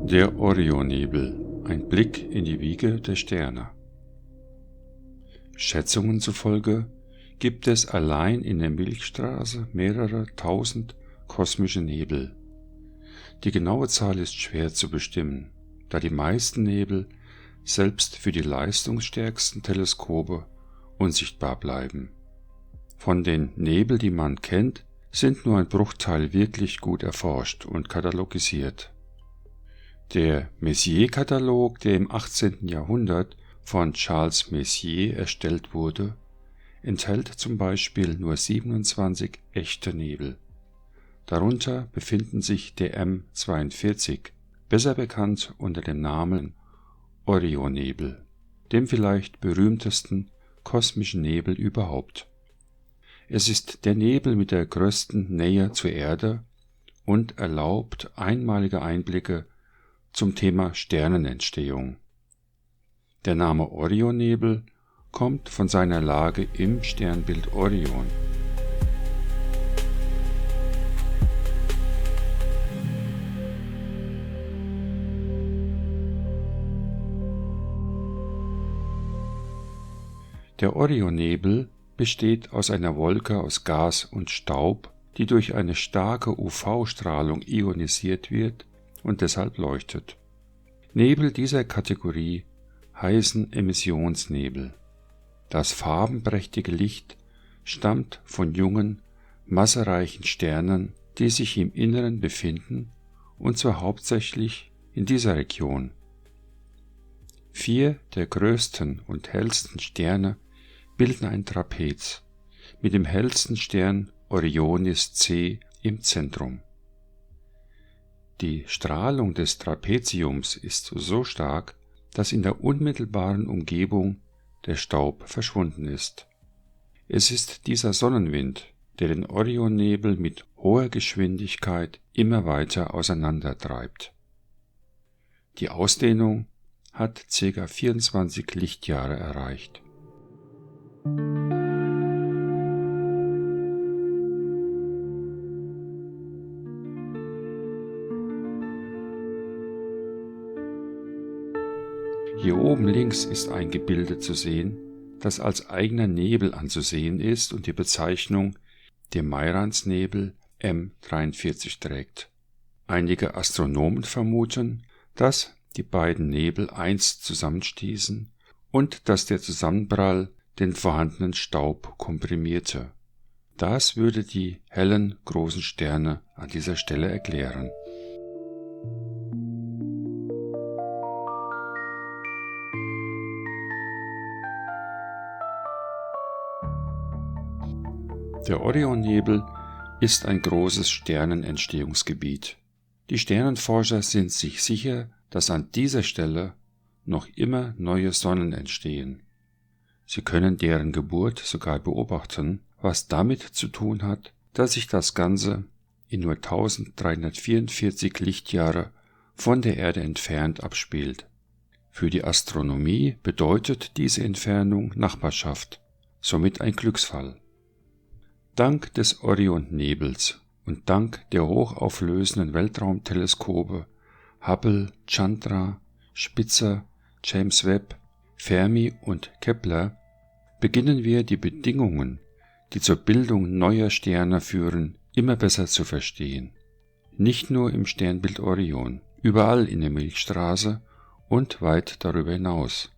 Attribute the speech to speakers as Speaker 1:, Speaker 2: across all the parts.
Speaker 1: Der Orionnebel, ein Blick in die Wiege der Sterne. Schätzungen zufolge gibt es allein in der Milchstraße mehrere tausend kosmische Nebel. Die genaue Zahl ist schwer zu bestimmen, da die meisten Nebel selbst für die leistungsstärksten Teleskope unsichtbar bleiben. Von den Nebel, die man kennt, sind nur ein Bruchteil wirklich gut erforscht und katalogisiert. Der Messier-Katalog, der im 18. Jahrhundert von Charles Messier erstellt wurde, enthält zum Beispiel nur 27 echte Nebel. Darunter befinden sich der M42, besser bekannt unter dem Namen Orionnebel, dem vielleicht berühmtesten kosmischen Nebel überhaupt. Es ist der Nebel mit der größten Nähe zur Erde und erlaubt einmalige Einblicke zum Thema Sternenentstehung. Der Name Orionnebel kommt von seiner Lage im Sternbild Orion. Der Orionnebel besteht aus einer Wolke aus Gas und Staub, die durch eine starke UV-Strahlung ionisiert wird und deshalb leuchtet. Nebel dieser Kategorie heißen Emissionsnebel. Das farbenprächtige Licht stammt von jungen, massereichen Sternen, die sich im Inneren befinden, und zwar hauptsächlich in dieser Region. 4 der größten und hellsten Sterne bilden ein Trapez, mit dem hellsten Stern Orionis C im Zentrum. Die Strahlung des Trapeziums ist so stark, dass in der unmittelbaren Umgebung der Staub verschwunden ist. Es ist dieser Sonnenwind, der den Orionnebel mit hoher Geschwindigkeit immer weiter auseinandertreibt. Die Ausdehnung hat ca. 24 Lichtjahre erreicht. Hier oben links ist ein Gebilde zu sehen, das als eigener Nebel anzusehen ist und die Bezeichnung Demiransnebel M43 trägt. Einige Astronomen vermuten, dass die beiden Nebel einst zusammenstießen und dass der Zusammenprall den vorhandenen Staub komprimierte. Das würde die hellen großen Sterne an dieser Stelle erklären. Der Orionnebel ist ein großes Sternenentstehungsgebiet. Die Sternenforscher sind sich sicher, dass an dieser Stelle noch immer neue Sonnen entstehen. Sie können deren Geburt sogar beobachten, was damit zu tun hat, dass sich das Ganze in nur 1344 Lichtjahre von der Erde entfernt abspielt. Für die Astronomie bedeutet diese Entfernung Nachbarschaft, somit ein Glücksfall. Dank des Orionnebels und dank der hochauflösenden Weltraumteleskope Hubble, Chandra, Spitzer, James Webb, Fermi und Kepler beginnen wir die Bedingungen, die zur Bildung neuer Sterne führen, immer besser zu verstehen. Nicht nur im Sternbild Orion, überall in der Milchstraße und weit darüber hinaus.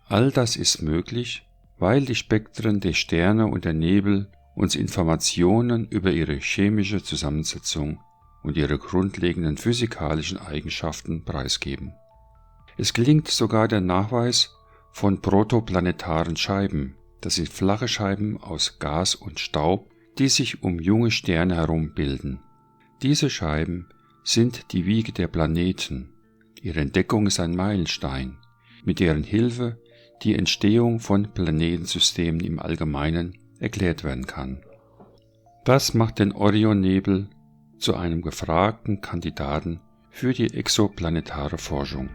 Speaker 1: All das ist möglich, weil die Spektren der Sterne und der Nebel uns Informationen über ihre chemische Zusammensetzung und ihre grundlegenden physikalischen Eigenschaften preisgeben. Es gelingt sogar der Nachweis von protoplanetaren Scheiben, das sind flache Scheiben aus Gas und Staub, die sich um junge Sterne herum bilden. Diese Scheiben sind die Wiege der Planeten. Ihre Entdeckung ist ein Meilenstein, mit deren Hilfe die Entstehung von Planetensystemen im Allgemeinen erklärt werden kann. Das macht den Orionnebel zu einem gefragten Kandidaten für die exoplanetare Forschung.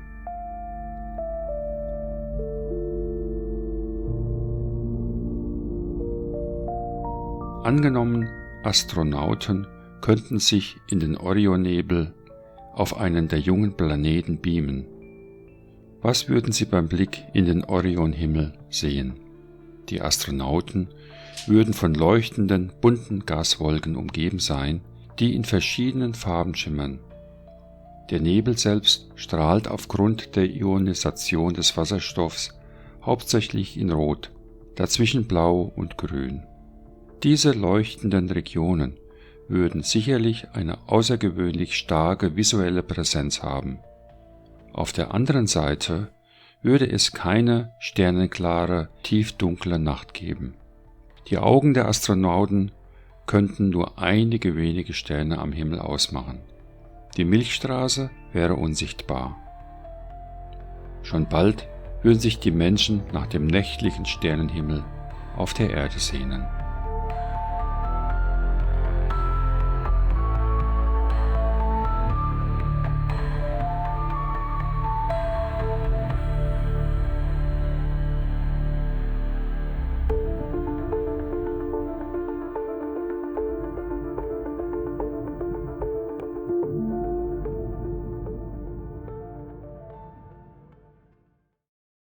Speaker 1: Angenommen, Astronauten könnten sich in den Orionnebel auf einen der jungen Planeten beamen. Was würden sie beim Blick in den Orionhimmel sehen? Die Astronauten würden von leuchtenden, bunten Gaswolken umgeben sein, die in verschiedenen Farben schimmern. Der Nebel selbst strahlt aufgrund der Ionisation des Wasserstoffs hauptsächlich in Rot, dazwischen Blau und Grün. Diese leuchtenden Regionen würden sicherlich eine außergewöhnlich starke visuelle Präsenz haben. Auf der anderen Seite würde es keine sternenklare, tiefdunkle Nacht geben. Die Augen der Astronauten könnten nur einige wenige Sterne am Himmel ausmachen. Die Milchstraße wäre unsichtbar. Schon bald würden sich die Menschen nach dem nächtlichen Sternenhimmel auf der Erde sehnen.